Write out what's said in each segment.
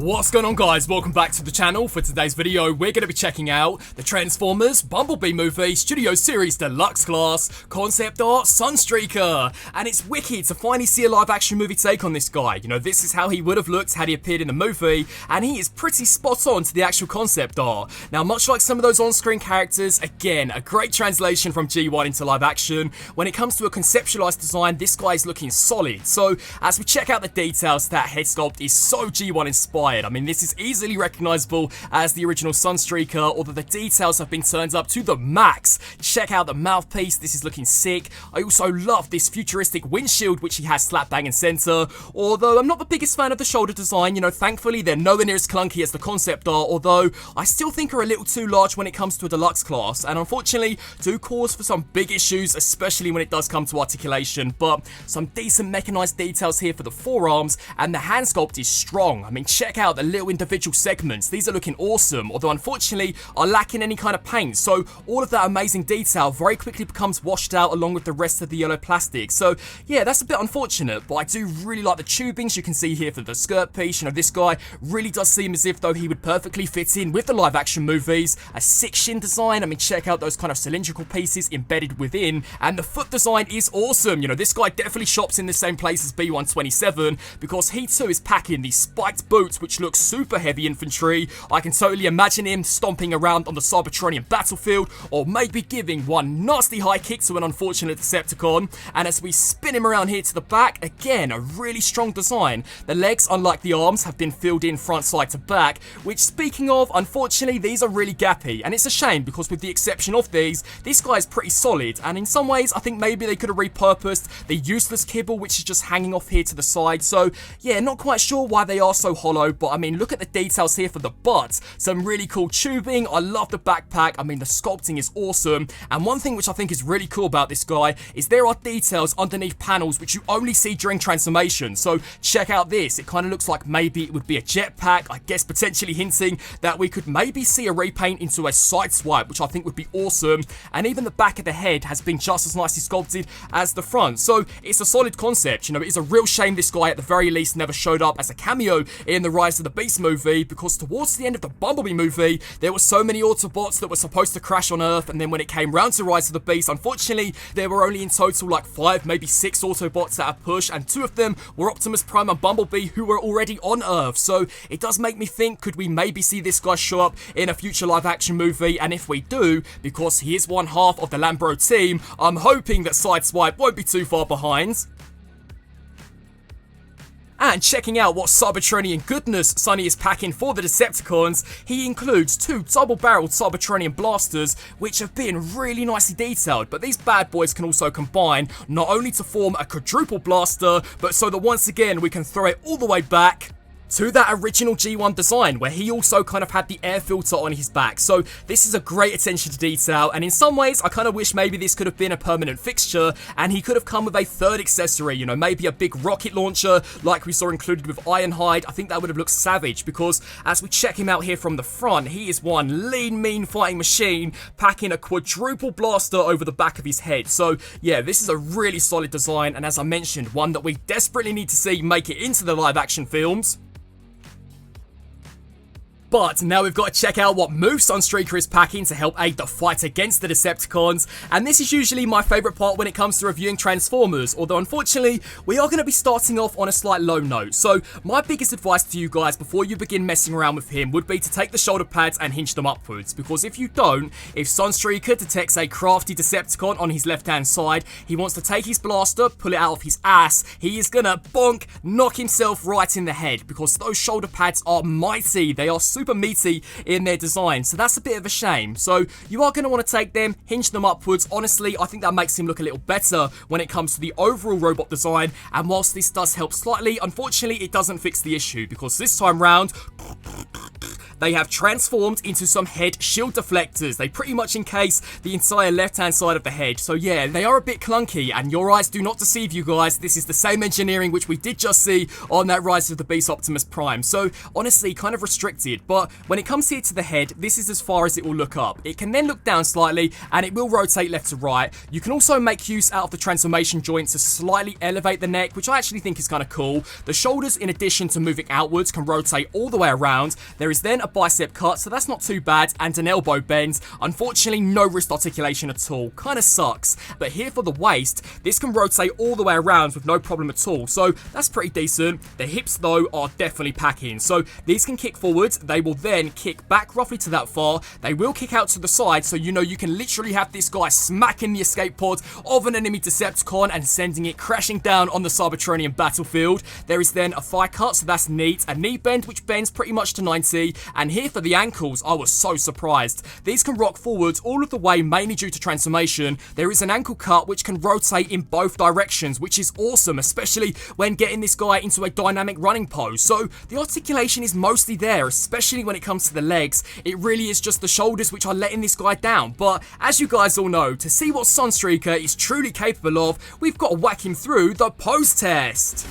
What's going on, guys? Welcome back to the channel. For today's video, we're going to be checking out the Transformers Bumblebee movie Studio Series Deluxe class concept art Sunstreaker. And it's wicked to finally see a live action movie take on this guy. You know, this is how he would have looked had he appeared in the movie, and he is pretty spot on to the actual concept art. Now, much like some of those on-screen characters, again, a great translation from G1 into live action. When it comes to a conceptualized design, this guy is looking solid. So, as we check out the details, that head sculpt is so G1 inspired. I mean, this is easily recognizable as the original Sunstreaker, although the details have been turned up to the max. Check out the mouthpiece, this is looking sick. I also love this futuristic windshield which he has slap bang in center, although I'm not the biggest fan of the shoulder design. You know, thankfully they're nowhere near as clunky as the concept art, although I still think are a little too large when it comes to a deluxe class, and unfortunately do cause for some big issues, especially when it does come to articulation. But some decent mechanized details here for the forearms, and the hand sculpt is strong. I mean, check out the little individual segments, these are looking awesome, although unfortunately are lacking any kind of paint, so all of that amazing detail very quickly becomes washed out along with the rest of the yellow plastic. So yeah, that's a bit unfortunate, but I do really like the tubings you can see here for the skirt piece. You know, this guy really does seem as if though he would perfectly fit in with the live action movies. A sick shin design, I mean, check out those kind of cylindrical pieces embedded within, and the foot design is awesome. You know, this guy definitely shops in the same place as B127 because he too is packing these spiked boots which looks super heavy infantry. I can totally imagine him stomping around on the Cybertronian battlefield, or maybe giving one nasty high kick to an unfortunate Decepticon. And as we spin him around here to the back, again, a really strong design. The legs, unlike the arms, have been filled in front side to back, which, speaking of, unfortunately these are really gappy, and it's a shame because with the exception of these, this guy is pretty solid, and in some ways I think maybe they could have repurposed the useless kibble which is just hanging off here to the side. So yeah, not quite sure why they are so hollow, but I mean, look at the details here for the butt. Some really cool tubing. I love the backpack. I mean, the sculpting is awesome. And one thing which I think is really cool about this guy is there are details underneath panels which you only see during transformation. So check out this. It kind of looks like maybe it would be a jetpack. I guess potentially hinting that we could maybe see a repaint into a side swipe, which I think would be awesome. And even the back of the head has been just as nicely sculpted as the front. So it's a solid concept. You know, it is a real shame this guy at the very least never showed up as a cameo in the Rise of the Beast movie, because towards the end of the Bumblebee movie, there were so many Autobots that were supposed to crash on Earth, and then when it came round to Rise of the Beast, unfortunately, there were only in total like 5, maybe 6 Autobots at a push, and 2 of them were Optimus Prime and Bumblebee, who were already on Earth. So it does make me think, could we maybe see this guy show up in a future live action movie? And if we do, because he is one half of the Lambro team, I'm hoping that Sideswipe won't be too far behind. And checking out what Cybertronian goodness Sonny is packing for the Decepticons, he includes 2 double-barreled Cybertronian blasters, which have been really nicely detailed, but these bad boys can also combine, not only to form a quadruple blaster, but so that once again we can throw it all the way back to that original G1 design, where he also kind of had the air filter on his back. So this is a great attention to detail, and in some ways I kind of wish maybe this could have been a permanent fixture and he could have come with a third accessory, you know, maybe a big rocket launcher like we saw included with Ironhide. I think that would have looked savage, because as we check him out here from the front, he is one lean, mean fighting machine packing a quadruple blaster over the back of his head. So yeah, this is a really solid design, and as I mentioned, one that we desperately need to see make it into the live action films. But now we've got to check out what move Sunstreaker is packing to help aid the fight against the Decepticons, and this is usually my favourite part when it comes to reviewing Transformers, although unfortunately we are going to be starting off on a slight low note. So my biggest advice to you guys before you begin messing around with him would be to take the shoulder pads and hinge them upwards, because if you don't, if Sunstreaker detects a crafty Decepticon on his left hand side, he wants to take his blaster, pull it out of his ass, he is gonna bonk, knock himself right in the head, because those shoulder pads are mighty, they are super meaty in their design, so that's a bit of a shame. So you are going to want to take them, hinge them upwards. Honestly, I think that makes him look a little better when it comes to the overall robot design, and whilst this does help slightly, unfortunately it doesn't fix the issue, because this time round they have transformed into some head shield deflectors. They pretty much encase the entire left-hand side of the head. So yeah, they are a bit clunky, and your eyes do not deceive you guys. This is the same engineering which we did just see on that Rise of the Beast Optimus Prime. So honestly, kind of restricted. But when it comes here to the head, this is as far as it will look up. It can then look down slightly, and it will rotate left to right. You can also make use out of the transformation joint to slightly elevate the neck, which I actually think is kind of cool. The shoulders, in addition to moving outwards, can rotate all the way around. There is then a bicep cut, so that's not too bad, and an elbow bend. Unfortunately, no wrist articulation at all. Kind of sucks. But here for the waist, this can rotate all the way around with no problem at all. So that's pretty decent. The hips, though, are definitely packing. So these can kick forwards. They will then kick back roughly to that far. They will kick out to the side, so you know you can literally have this guy smacking the escape pod of an enemy Decepticon and sending it crashing down on the Cybertronian battlefield. There is then a thigh cut, so that's neat. A knee bend, which bends pretty much to 90. And here for the ankles, I was so surprised. These can rock forwards all of the way, mainly due to transformation. There is an ankle cut, which can rotate in both directions, which is awesome, especially when getting this guy into a dynamic running pose. So the articulation is mostly there, especially when it comes to the legs. It really is just the shoulders which are letting this guy down. But as you guys all know, to see what Sunstreaker is truly capable of, we've got to whack him through the pose test.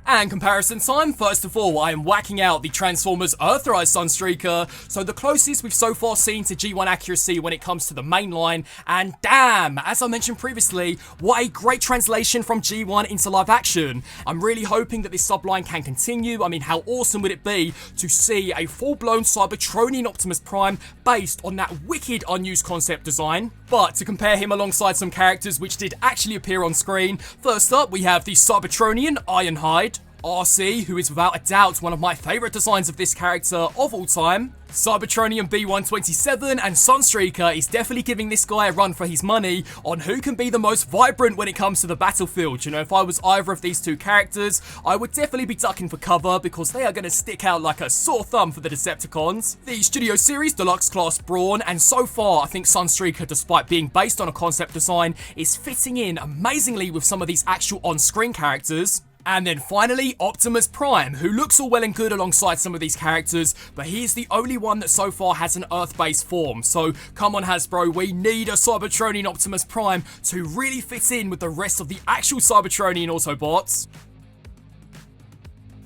And comparison time, first of all, I am whacking out the Transformers Earthrise Sunstreaker. So the closest we've so far seen to G1 accuracy when it comes to the main line. And damn, as I mentioned previously, what a great translation from G1 into live action. I'm really hoping that this subline can continue. I mean, how awesome would it be to see a full-blown Cybertronian Optimus Prime based on that wicked unused concept design? But to compare him alongside some characters which did actually appear on screen, first up we have the Cybertronian Ironhide, RC, who is without a doubt one of my favourite designs of this character of all time. Cybertronian B127 and Sunstreaker is definitely giving this guy a run for his money on who can be the most vibrant when it comes to the battlefield. You know, if I was either of these two characters, I would definitely be ducking for cover because they are going to stick out like a sore thumb for the Decepticons. The Studio Series Deluxe Class Brawn, and so far I think Sunstreaker, despite being based on a concept design, is fitting in amazingly with some of these actual on-screen characters. And then finally, Optimus Prime, who looks all well and good alongside some of these characters, but he is the only one that so far has an Earth-based form. So come on Hasbro, we need a Cybertronian Optimus Prime to really fit in with the rest of the actual Cybertronian Autobots.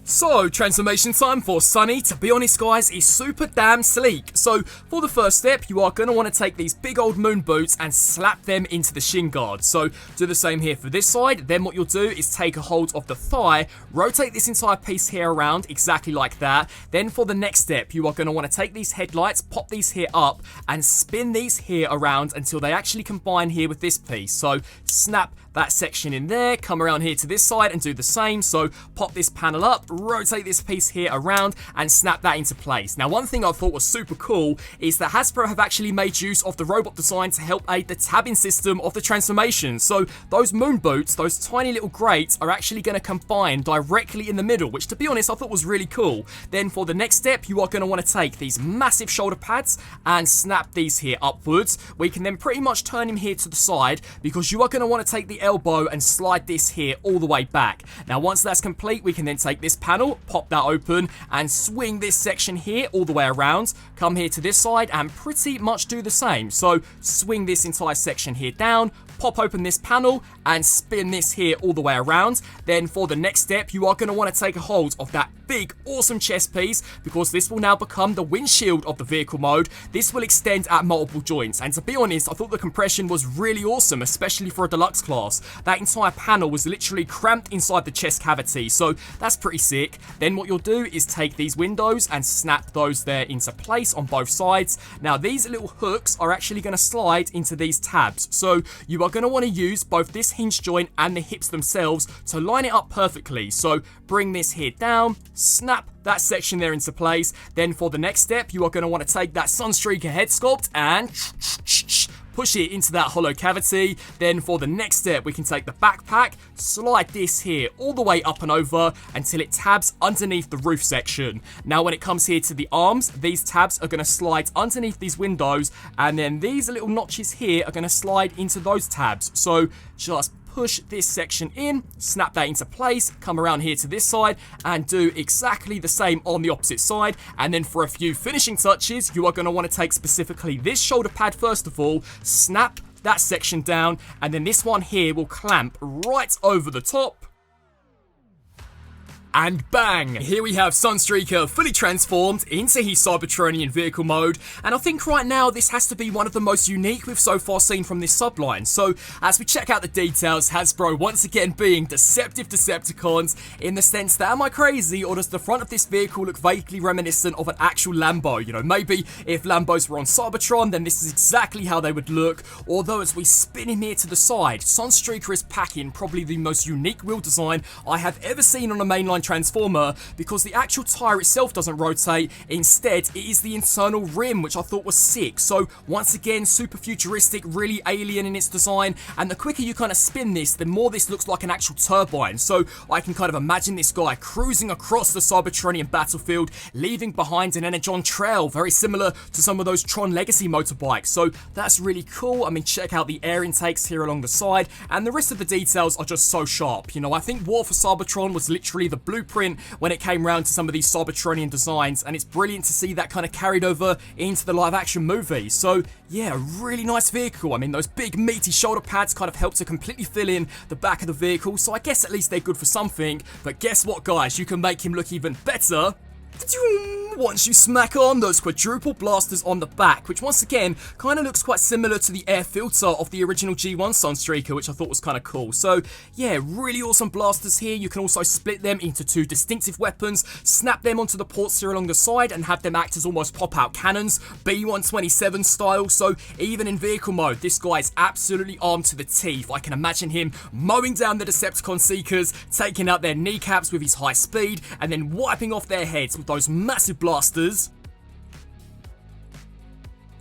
So, transformation time for Sunny, to be honest guys, is super damn sleek. So, for the first step, you are going to want to take these big old moon boots and slap them into the shin guard. So, do the same here for this side. Then what you'll do is take a hold of the thigh, rotate this entire piece here around, exactly like that. Then for the next step, you are going to want to take these headlights, pop these here up, and spin these here around until they actually combine here with this piece. So, snap that section in there, come around here to this side and do the same. So pop this panel up, rotate this piece here around and snap that into place. Now one thing I thought was super cool is that Hasbro have actually made use of the robot design to help aid the tabbing system of the transformation. So those moon boots, those tiny little grates, are actually going to combine directly in the middle, which to be honest I thought was really cool. Then for the next step, you are going to want to take these massive shoulder pads and snap these here upwards. We can then pretty much turn him here to the side because you are going to want to take the elbow and slide this here all the way back. Now once that's complete, we can then take this panel, pop that open and swing this section here all the way around, come here to this side and pretty much do the same. So swing this entire section here down, pop open this panel and spin this here all the way around. Then for the next step, you are going to want to take a hold of that big awesome chest piece because this will now become the windshield of the vehicle mode. This will extend at multiple joints, and to be honest I thought the compression was really awesome, especially for a deluxe class. That entire panel was literally cramped inside the chest cavity, so that's pretty sick. Then what you'll do is take these windows and snap those there into place on both sides. Now these little hooks are actually going to slide into these tabs, so you are going to want to use both this hinge joint and the hips themselves to line it up perfectly. So bring this here down, snap that section there into place. Then for the next step, you are going to want to take that Sunstreaker head sculpt and push it into that hollow cavity. Then for the next step, we can take the backpack, slide this here all the way up and over until it tabs underneath the roof section. Now when it comes here to the arms, these tabs are going to slide underneath these windows, and then these little notches here are going to slide into those tabs. So just push this section in, snap that into place, come around here to this side and do exactly the same on the opposite side. And then for a few finishing touches, you are going to want to take specifically this shoulder pad first of all, snap that section down, and then this one here will clamp right over the top. And bang! Here we have Sunstreaker fully transformed into his Cybertronian vehicle mode, and I think right now this has to be one of the most unique we've so far seen from this subline. So as we check out the details, Hasbro once again being deceptive Decepticons in the sense that, am I crazy, or does the front of this vehicle look vaguely reminiscent of an actual Lambo? You know, maybe if Lambos were on Cybertron, then this is exactly how they would look. Although as we spin him here to the side, Sunstreaker is packing probably the most unique wheel design I have ever seen on a mainline transformer, because the actual tire itself doesn't rotate. Instead, it is the internal rim, which I thought was sick. So once again, super futuristic, really alien in its design, and the quicker you kind of spin this, the more this looks like an actual turbine. So I can kind of imagine this guy cruising across the Cybertronian battlefield, leaving behind an energon trail, very similar to some of those Tron Legacy motorbikes. So that's really cool. I mean, check out the air intakes here along the side, and the rest of the details are just so sharp. You know, I think War for Cybertron was literally the blueprint when it came round to some of these Cybertronian designs, and it's brilliant to see that kind of carried over into the live action movie. So yeah, really nice vehicle. I mean, those big meaty shoulder pads kind of help to completely fill in the back of the vehicle, so I guess at least they're good for something. But guess what, guys, you can make him look even better once you smack on those quadruple blasters on the back, which once again kind of looks quite similar to the air filter of the original G1 Sunstreaker, which I thought was kind of cool. So yeah, really awesome blasters here. You can also split them into two distinctive weapons, snap them onto the ports here along the side, and have them act as almost pop-out cannons, B127 style. So even in vehicle mode, this guy is absolutely armed to the teeth. I can imagine him mowing down the Decepticon Seekers, taking out their kneecaps with his high speed, and then wiping off their heads with those massive blasters.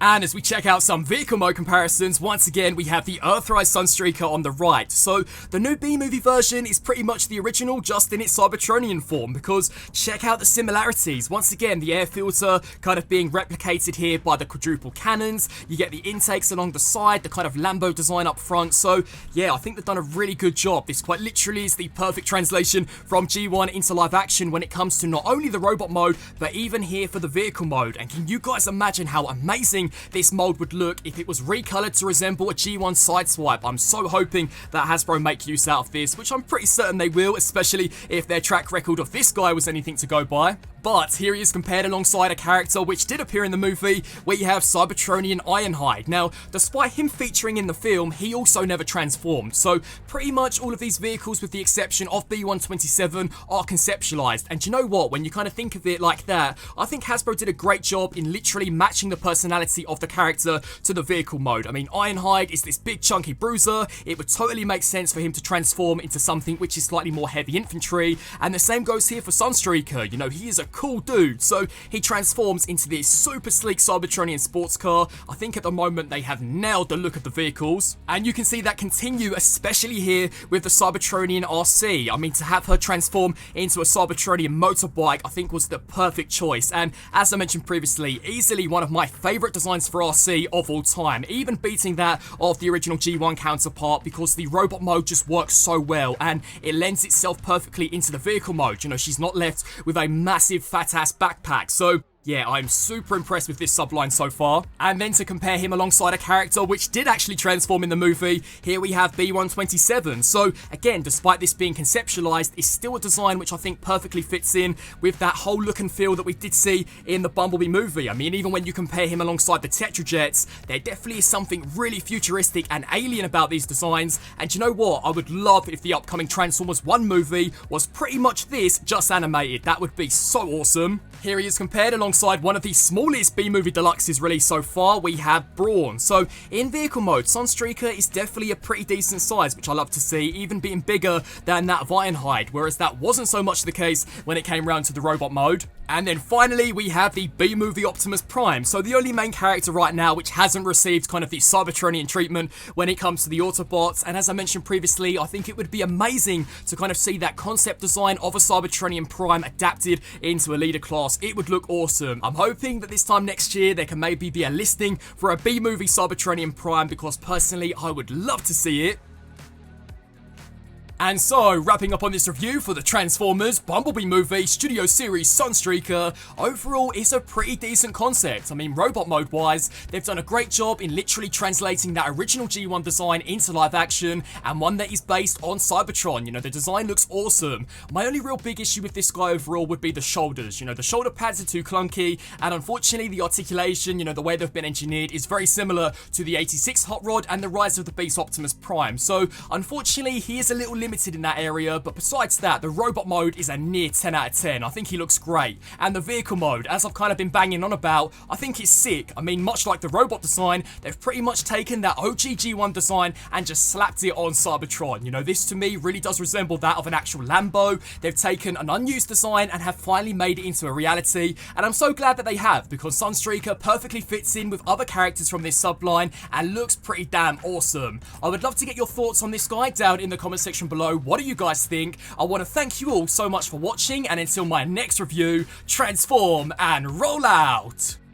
And as we check out some vehicle mode comparisons, once again we have the Earthrise Sunstreaker on the right. So the new B-movie version is pretty much the original, just in its Cybertronian form, because check out the similarities. Once again, the air filter kind of being replicated here by the quadruple cannons. You get the intakes along the side, the kind of Lambo design up front. So yeah, I think they've done a really good job. This quite literally is the perfect translation from G1 into live action when it comes to not only the robot mode, but even here for the vehicle mode. And can you guys imagine how amazing this mold would look if it was recolored to resemble a G1 Sideswipe? I'm so hoping that Hasbro make use out of this, which I'm pretty certain they will, especially if their track record of this guy was anything to go by. But here he is compared alongside a character which did appear in the movie, where you have Cybertronian Ironhide. Now, despite him featuring in the film, he also never transformed. So pretty much all of these vehicles, with the exception of B127, are conceptualized. And you know what? When you kind of think of it like that, I think Hasbro did a great job in literally matching the personality of the character to the vehicle mode. I mean, Ironhide is this big chunky bruiser. It would totally make sense for him to transform into something which is slightly more heavy infantry. And the same goes here for Sunstreaker. You know, he is a cool dude, so he transforms into this super sleek Cybertronian sports car. I think at the moment they have nailed the look of the vehicles, and you can see that continue, especially here with the Cybertronian RC. I mean, to have her transform into a Cybertronian motorbike, I think was the perfect choice, and as I mentioned previously, easily one of my favorite designs for RC of all time, even beating that of the original G1 counterpart, because the robot mode just works so well, and it lends itself perfectly into the vehicle mode. You know, she's not left with a massive fat-ass backpack. So yeah, I'm super impressed with this subline so far. And then to compare him alongside a character which did actually transform in the movie, here we have B127. So again, despite this being conceptualized, it's still a design which I think perfectly fits in with that whole look and feel that we did see in the Bumblebee movie. I mean, even when you compare him alongside the Tetrajets, there definitely is something really futuristic and alien about these designs. And you know what? I would love if the upcoming Transformers 1 movie was pretty much this, just animated. That would be so awesome. Here he is compared alongside alongside one of the smallest B-movie deluxes released so far, we have Brawn. So in vehicle mode, Sunstreaker is definitely a pretty decent size, which I love to see, even being bigger than that of Ironhide, whereas that wasn't so much the case when it came round to the robot mode. And then finally, we have the B-movie Optimus Prime. So the only main character right now which hasn't received kind of the Cybertronian treatment when it comes to the Autobots. And as I mentioned previously, I think it would be amazing to kind of see that concept design of a Cybertronian Prime adapted into a leader class. It would look awesome. I'm hoping that this time next year there can maybe be a listing for a B-movie Cybertronian Prime, because personally I would love to see it. And so, wrapping up on this review for the Transformers Bumblebee movie studio series Sunstreaker, overall it's a pretty decent concept. I mean, robot mode wise, they've done a great job in literally translating that original G1 design into live action, and one that is based on Cybertron. You know, the design looks awesome. My only real big issue with this guy overall would be the shoulders. You know, the shoulder pads are too clunky, and unfortunately the articulation, you know, the way they've been engineered is very similar to the 86 Hot Rod and the Rise of the Beast Optimus Prime. So, unfortunately, he is a little limited in that area, but besides that, the robot mode is a near 10 out of 10. I think he looks great. And the vehicle mode, as I've kind of been banging on about, I think it's sick. I mean, much like the robot design, they've pretty much taken that OG G1 design and just slapped it on Cybertron. You know, this to me really does resemble that of an actual Lambo. They've taken an unused design and have finally made it into a reality, and I'm so glad that they have, because Sunstreaker perfectly fits in with other characters from this subline and looks pretty damn awesome. I would love to get your thoughts on this guy down in the comment section below. What do you guys think? I want to thank you all so much for watching, and until my next review, transform and roll out!